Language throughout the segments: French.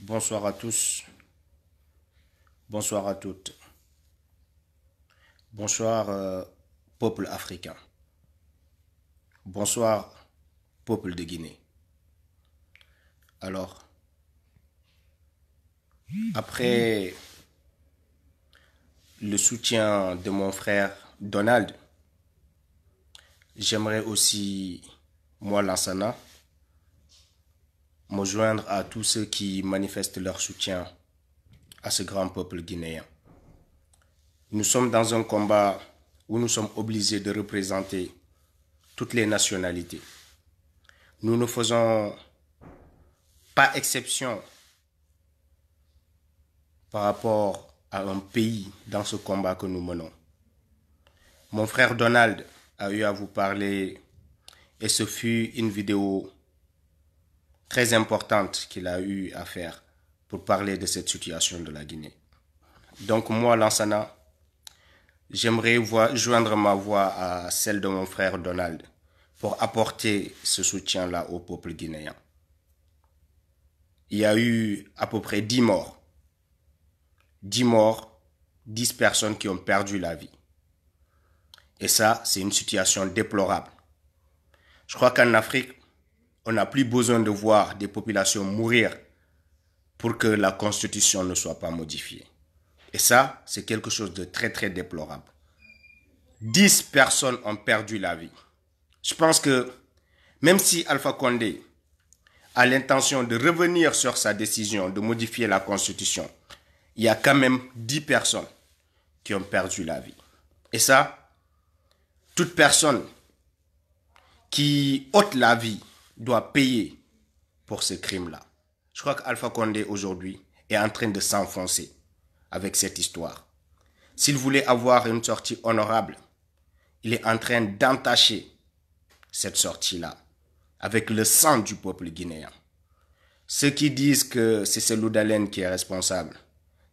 Bonsoir à tous, bonsoir à toutes, bonsoir peuple africain, bonsoir peuple de Guinée. Alors, après le soutien de mon frère Donald, j'aimerais aussi, moi Lansana, me joindre à tous ceux qui manifestent leur soutien à ce grand peuple guinéen. Nous sommes dans un combat où nous sommes obligés de représenter toutes les nationalités. Nous ne faisons pas exception par rapport à un pays dans ce combat que nous menons. Mon frère Donald a eu à vous parler et ce fut une vidéo très importante qu'il a eu à faire pour parler de cette situation de la Guinée. Donc moi, Lansana, j'aimerais joindre ma voix à celle de mon frère Donald pour apporter ce soutien-là au peuple guinéen. Il y a eu à peu près 10 morts. 10 morts, 10 personnes qui ont perdu la vie. Et ça, c'est une situation déplorable. Je crois qu'en Afrique, on n'a plus besoin de voir des populations mourir pour que la constitution ne soit pas modifiée. Et ça, c'est quelque chose de très très déplorable. 10 personnes ont perdu la vie. Je pense que même si Alpha Condé a l'intention de revenir sur sa décision de modifier la constitution, il y a quand même 10 personnes qui ont perdu la vie. Et ça, toute personne qui ôte la vie doit payer pour ce crime-là. Je crois qu'Alpha Condé aujourd'hui est en train de s'enfoncer avec cette histoire. S'il voulait avoir une sortie honorable, il est en train d'entacher cette sortie-là avec le sang du peuple guinéen. Ceux qui disent que c'est Cellou Dalein qui est responsable,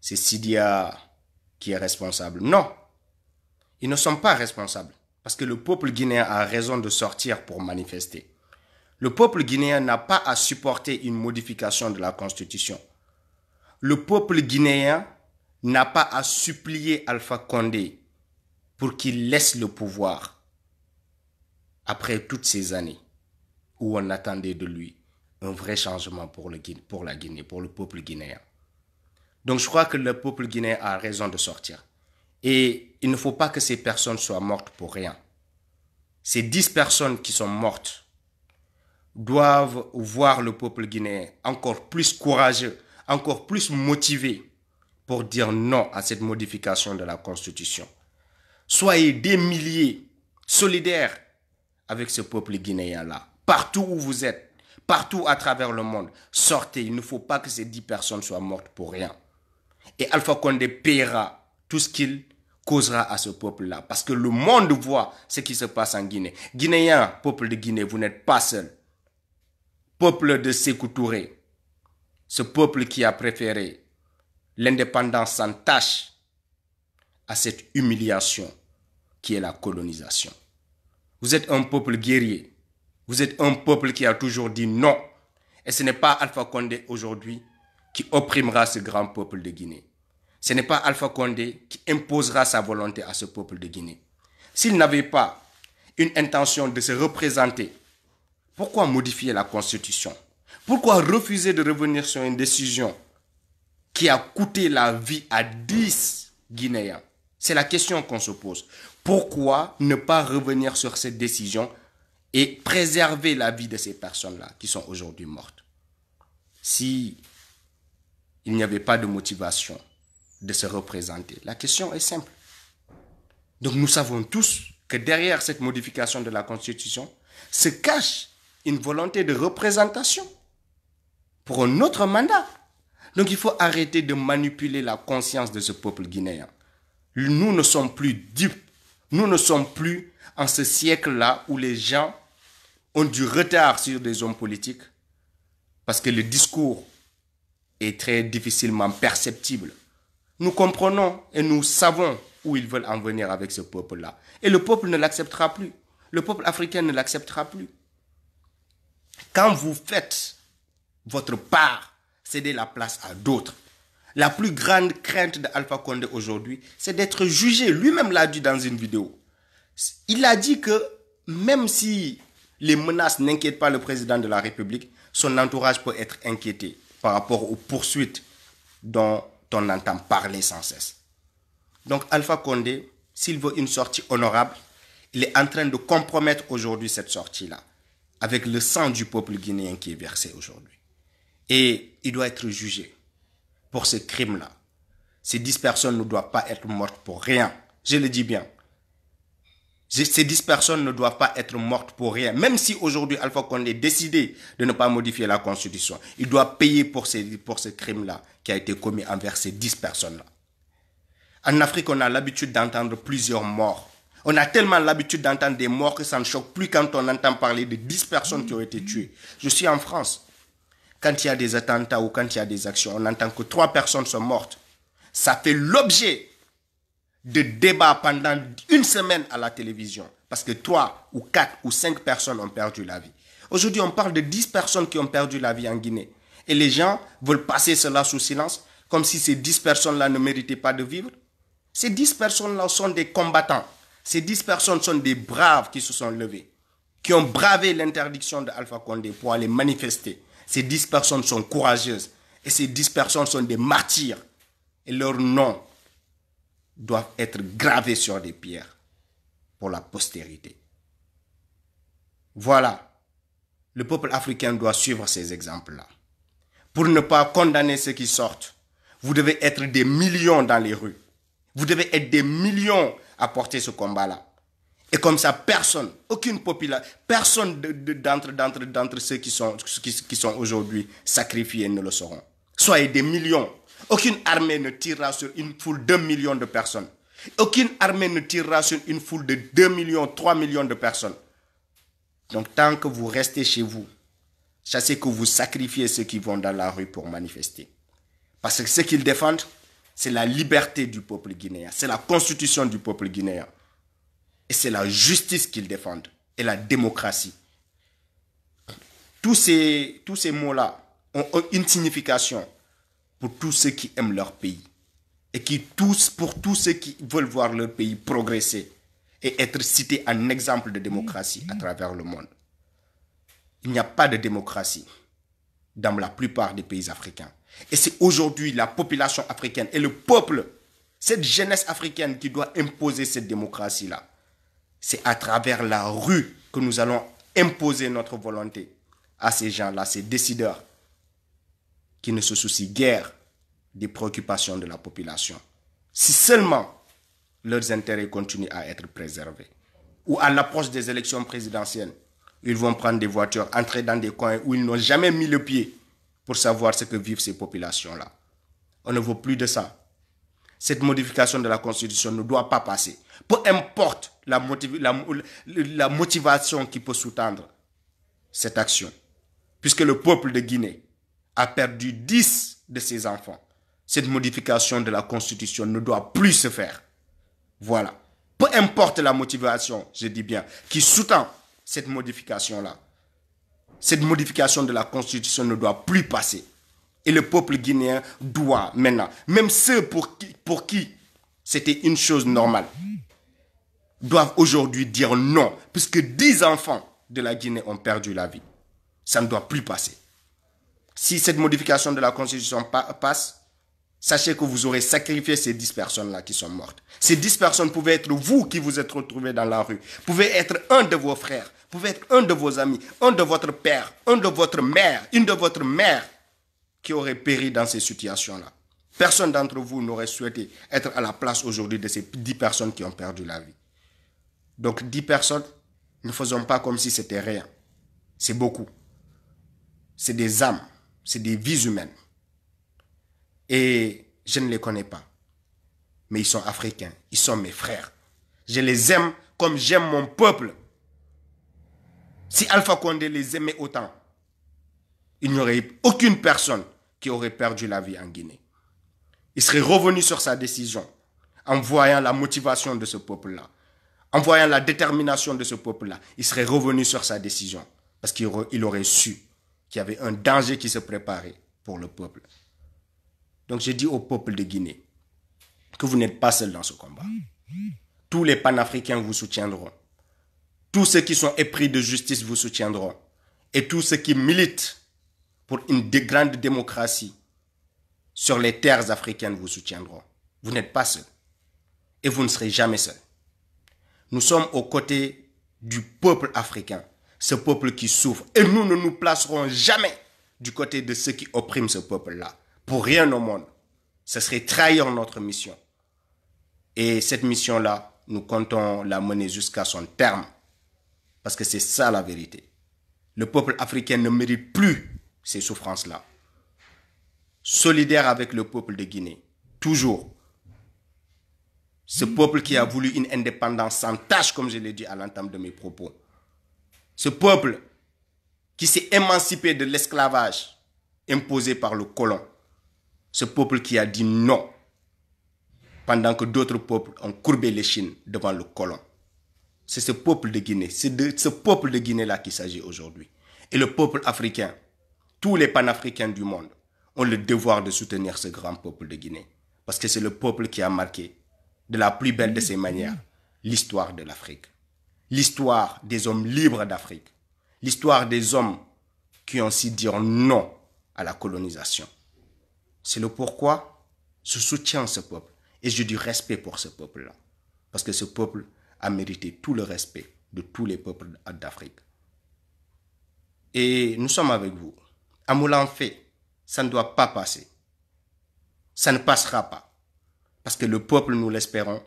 c'est Sidia qui est responsable. Non, ils ne sont pas responsables parce que le peuple guinéen a raison de sortir pour manifester. Le peuple guinéen n'a pas à supporter une modification de la Constitution. Le peuple guinéen n'a pas à supplier Alpha Condé pour qu'il laisse le pouvoir après toutes ces années où on attendait de lui un vrai changement pour la Guinée, pour le peuple guinéen. Donc je crois que le peuple guinéen a raison de sortir. Et il ne faut pas que ces personnes soient mortes pour rien. Ces 10 personnes qui sont mortes doivent voir le peuple guinéen encore plus courageux, encore plus motivé pour dire non à cette modification de la Constitution. Soyez des milliers solidaires avec ce peuple guinéen-là. Partout où vous êtes, partout à travers le monde, sortez. Il ne faut pas que ces 10 personnes soient mortes pour rien. Et Alpha Condé paiera tout ce qu'il causera à ce peuple-là. Parce que le monde voit ce qui se passe en Guinée. Guinéens, peuple de Guinée, vous n'êtes pas seuls. Peuple de Sékou Touré, ce peuple qui a préféré l'indépendance sans tâche à cette humiliation qui est la colonisation. Vous êtes un peuple guerrier. Vous êtes un peuple qui a toujours dit non. Et ce n'est pas Alpha Condé aujourd'hui qui opprimera ce grand peuple de Guinée. Ce n'est pas Alpha Condé qui imposera sa volonté à ce peuple de Guinée. S'il n'avait pas une intention de se représenter, pourquoi modifier la Constitution? Pourquoi refuser de revenir sur une décision qui a coûté la vie à 10 Guinéens? C'est la question qu'on se pose. Pourquoi ne pas revenir sur cette décision et préserver la vie de ces personnes-là qui sont aujourd'hui mortes? Si il n'y avait pas de motivation de se représenter, la question est simple. Donc nous savons tous que derrière cette modification de la Constitution se cache une volonté de représentation pour un autre mandat. Donc il faut arrêter de manipuler la conscience de ce peuple guinéen. Nous ne sommes plus dupes. Nous ne sommes plus en ce siècle-là où les gens ont du retard sur des hommes politiques parce que le discours est très difficilement perceptible. Nous comprenons et nous savons où ils veulent en venir avec ce peuple-là. Et le peuple ne l'acceptera plus. Le peuple africain ne l'acceptera plus. Quand vous faites votre part, céder la place à d'autres. La plus grande crainte d'Alpha Condé aujourd'hui, c'est d'être jugé. Lui-même l'a dit dans une vidéo. Il a dit que même si les menaces n'inquiètent pas le président de la République, son entourage peut être inquiété par rapport aux poursuites dont on entend parler sans cesse. Donc Alpha Condé, s'il veut une sortie honorable, il est en train de compromettre aujourd'hui cette sortie-là, avec le sang du peuple guinéen qui est versé aujourd'hui. Et il doit être jugé pour ce crime-là. Ces 10 personnes ne doivent pas être mortes pour rien. Je le dis bien. Ces 10 personnes ne doivent pas être mortes pour rien. Même si aujourd'hui Alpha Condé a décidé de ne pas modifier la Constitution, il doit payer pour ce crime-là qui a été commis envers ces 10 personnes-là. En Afrique, on a l'habitude d'entendre plusieurs morts. On a tellement l'habitude d'entendre des morts que ça ne choque plus quand on entend parler de 10 personnes qui ont été tuées. Je suis en France. Quand il y a des attentats ou quand il y a des actions, on entend que 3 personnes sont mortes. Ça fait l'objet de débats pendant une semaine à la télévision. Parce que 3 ou 4 ou 5 personnes ont perdu la vie. Aujourd'hui, on parle de 10 personnes qui ont perdu la vie en Guinée. Et les gens veulent passer cela sous silence, comme si ces 10 personnes-là ne méritaient pas de vivre. Ces 10 personnes-là sont des combattants. Ces 10 personnes sont des braves qui se sont levés, qui ont bravé l'interdiction d'Alpha Condé pour aller manifester. Ces 10 personnes sont courageuses. Et ces 10 personnes sont des martyrs. Et leurs noms doivent être gravés sur des pierres pour la postérité. Voilà. Le peuple africain doit suivre ces exemples-là. Pour ne pas condamner ceux qui sortent, vous devez être des millions dans les rues. Vous devez être des millions à porter ce combat-là. Et comme ça, personne, aucune population, personne d'entre ceux qui sont aujourd'hui sacrifiés ne le seront. Soyez des millions. Aucune armée ne tirera sur une foule de 1 million de personnes. Aucune armée ne tirera sur une foule de 2 millions, 3 millions de personnes. Donc tant que vous restez chez vous, sachez que vous sacrifiez ceux qui vont dans la rue pour manifester. Parce que ce qu'ils défendent, c'est la liberté du peuple guinéen. C'est la constitution du peuple guinéen. Et c'est la justice qu'ils défendent. Et la démocratie. Tous ces mots-là ont une signification pour tous ceux qui aiment leur pays. Et pour tous ceux qui veulent voir leur pays progresser. Et être cités en exemple de démocratie à travers le monde. Il n'y a pas de démocratie dans la plupart des pays africains. Et c'est aujourd'hui la population africaine et le peuple, cette jeunesse africaine qui doit imposer cette démocratie-là. C'est à travers la rue que nous allons imposer notre volonté à ces gens-là, ces décideurs qui ne se soucient guère des préoccupations de la population. Si seulement leurs intérêts continuent à être préservés. Ou à l'approche des élections présidentielles, ils vont prendre des voitures, entrer dans des coins où ils n'ont jamais mis le pied pour savoir ce que vivent ces populations-là. On ne veut plus de ça. Cette modification de la Constitution ne doit pas passer. Peu importe la motivation qui peut sous-tendre cette action. Puisque le peuple de Guinée a perdu 10 de ses enfants. Cette modification de la Constitution ne doit plus se faire. Voilà. Peu importe la motivation, je dis bien, qui sous-tend cette modification-là. Cette modification de la Constitution ne doit plus passer. Et le peuple guinéen doit maintenant, même ceux pour qui c'était une chose normale, doivent aujourd'hui dire non, puisque 10 enfants de la Guinée ont perdu la vie. Ça ne doit plus passer. Si cette modification de la Constitution passe, sachez que vous aurez sacrifié ces 10 personnes-là qui sont mortes. Ces 10 personnes pouvaient être vous qui vous êtes retrouvés dans la rue, pouvaient être un de vos frères, pouvaient être un de vos amis, un de votre père, un de votre mère, une de votre mère qui aurait péri dans ces situations-là. Personne d'entre vous n'aurait souhaité être à la place aujourd'hui de ces 10 personnes qui ont perdu la vie. Donc 10 personnes, ne faisons pas comme si c'était rien. C'est beaucoup. C'est des âmes, c'est des vies humaines. Et je ne les connais pas. Mais ils sont africains, ils sont mes frères. Je les aime comme j'aime mon peuple. Si Alpha Condé les aimait autant, il n'y aurait aucune personne qui aurait perdu la vie en Guinée. Il serait revenu sur sa décision en voyant la motivation de ce peuple-là, en voyant la détermination de ce peuple-là. Il serait revenu sur sa décision parce qu'il aurait su qu'il y avait un danger qui se préparait pour le peuple. Donc je dis au peuple de Guinée que vous n'êtes pas seul dans ce combat. Tous les panafricains vous soutiendront. Tous ceux qui sont épris de justice vous soutiendront. Et tous ceux qui militent pour une grande démocratie sur les terres africaines vous soutiendront. Vous n'êtes pas seul. Et vous ne serez jamais seul. Nous sommes aux côtés du peuple africain. Ce peuple qui souffre. Et nous ne nous placerons jamais du côté de ceux qui oppriment ce peuple-là. Pour rien au monde. Ce serait trahir notre mission. Et cette mission-là, nous comptons la mener jusqu'à son terme. Parce que c'est ça la vérité. Le peuple africain ne mérite plus ces souffrances-là. Solidaire avec le peuple de Guinée. Toujours. Ce peuple qui a voulu une indépendance sans tâche, comme je l'ai dit à l'entame de mes propos. Ce peuple qui s'est émancipé de l'esclavage imposé par le colon. Ce peuple qui a dit non, pendant que d'autres peuples ont courbé l'échine devant le colon. C'est ce peuple de Guinée, c'est de ce peuple de Guinée-là qu'il s'agit aujourd'hui. Et le peuple africain, tous les panafricains du monde, ont le devoir de soutenir ce grand peuple de Guinée. Parce que c'est le peuple qui a marqué, de la plus belle de ses manières, l'histoire de l'Afrique. L'histoire des hommes libres d'Afrique. L'histoire des hommes qui ont su dire non à la colonisation. C'est le pourquoi je soutiens ce peuple. Et j'ai du respect pour ce peuple-là. Parce que ce peuple a mérité tout le respect de tous les peuples d'Afrique. Et nous sommes avec vous. À Moulin-Fait, ça ne doit pas passer. Ça ne passera pas. Parce que le peuple, nous l'espérons,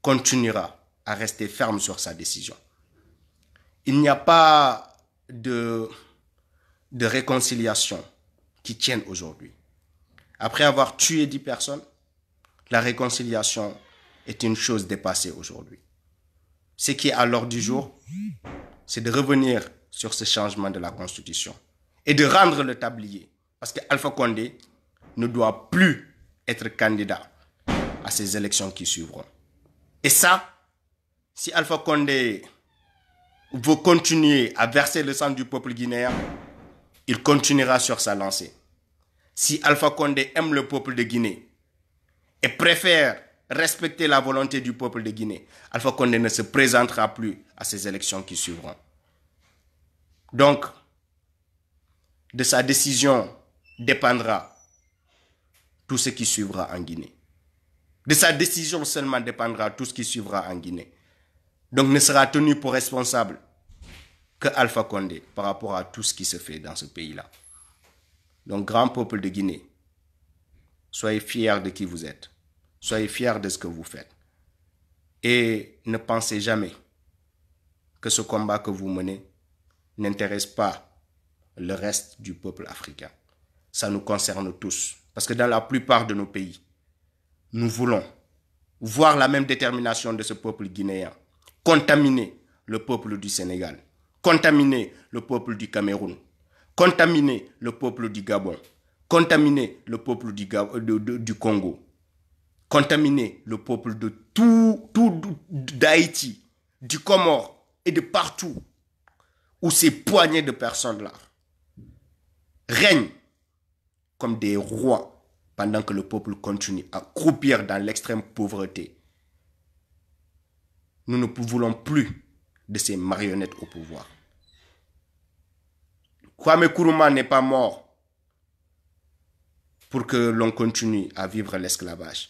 continuera à rester ferme sur sa décision. Il n'y a pas de réconciliation qui tienne aujourd'hui. Après avoir tué 10 personnes, la réconciliation est une chose dépassée aujourd'hui. Ce qui est à l'ordre du jour, c'est de revenir sur ce changement de la Constitution et de rendre le tablier. Parce que Alpha Condé ne doit plus être candidat à ces élections qui suivront. Et ça, si Alpha Condé veut continuer à verser le sang du peuple guinéen, il continuera sur sa lancée. Si Alpha Condé aime le peuple de Guinée et préfère respecter la volonté du peuple de Guinée, Alpha Condé ne se présentera plus à ces élections qui suivront. Donc, de sa décision dépendra tout ce qui suivra en Guinée. De sa décision seulement dépendra tout ce qui suivra en Guinée. Donc, ne sera tenu pour responsable que Alpha Condé par rapport à tout ce qui se fait dans ce pays-là. Donc, grand peuple de Guinée, soyez fiers de qui vous êtes. Soyez fiers de ce que vous faites. Et ne pensez jamais que ce combat que vous menez n'intéresse pas le reste du peuple africain. Ça nous concerne tous. Parce que dans la plupart de nos pays, nous voulons voir la même détermination de ce peuple guinéen contaminer le peuple du Sénégal, contaminer le peuple du Cameroun, contaminer le peuple du Gabon, contaminer le peuple du Congo, contaminer le peuple de tout d'Haïti, du Comore et de partout où ces poignées de personnes-là règnent comme des rois pendant que le peuple continue à croupir dans l'extrême pauvreté. Nous ne voulons plus de ces marionnettes au pouvoir. Kwame Nkrumah n'est pas mort pour que l'on continue à vivre l'esclavage.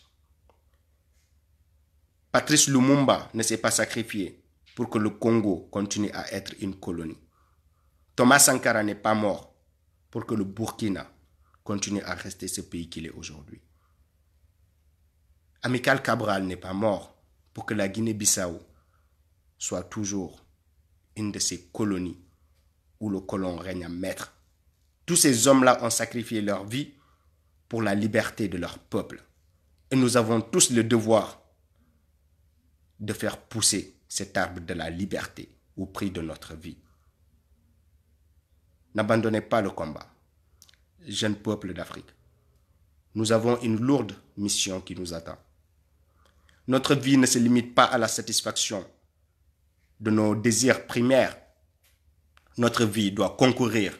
Patrice Lumumba ne s'est pas sacrifié pour que le Congo continue à être une colonie. Thomas Sankara n'est pas mort pour que le Burkina continue à rester ce pays qu'il est aujourd'hui. Amical Cabral n'est pas mort pour que la Guinée-Bissau soit toujours une de ces colonies où le colon règne en maître. Tous ces hommes-là ont sacrifié leur vie pour la liberté de leur peuple. Et nous avons tous le devoir de faire pousser cet arbre de la liberté au prix de notre vie. N'abandonnez pas le combat, jeunes peuples d'Afrique. Nous avons une lourde mission qui nous attend. Notre vie ne se limite pas à la satisfaction de nos désirs primaires. Notre vie doit concourir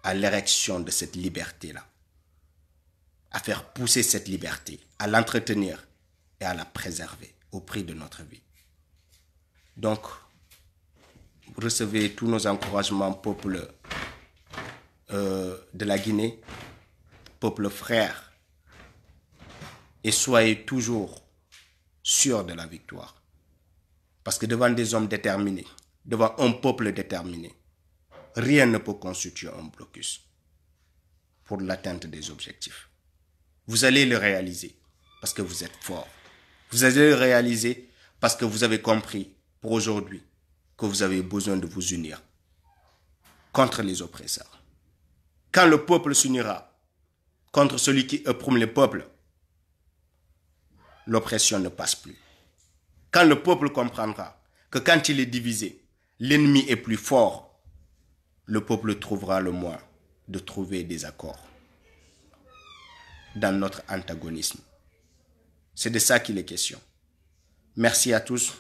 à l'érection de cette liberté-là, à faire pousser cette liberté, à l'entretenir et à la préserver au prix de notre vie. Donc, vous recevez tous nos encouragements, peuple de la Guinée, peuple frère, et soyez toujours sûrs de la victoire. Parce que devant des hommes déterminés, devant un peuple déterminé, rien ne peut constituer un blocus pour l'atteinte des objectifs. Vous allez le réaliser parce que vous êtes fort. Vous allez le réaliser parce que vous avez compris pour aujourd'hui que vous avez besoin de vous unir contre les oppresseurs. Quand le peuple s'unira contre celui qui opprime le peuple, l'oppression ne passe plus. Quand le peuple comprendra que quand il est divisé, l'ennemi est plus fort, le peuple trouvera le moyen de trouver des accords dans notre antagonisme. C'est de ça qu'il est question. Merci à tous.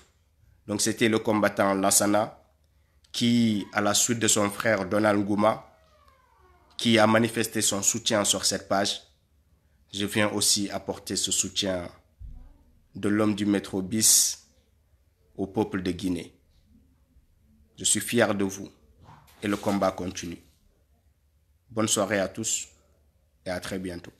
Donc c'était le combattant Lansana qui, à la suite de son frère Donald Ngouma, qui a manifesté son soutien sur cette page. Je viens aussi apporter ce soutien de l'homme du métro bis au peuple de Guinée. Je suis fier de vous et le combat continue. Bonne soirée à tous et à très bientôt.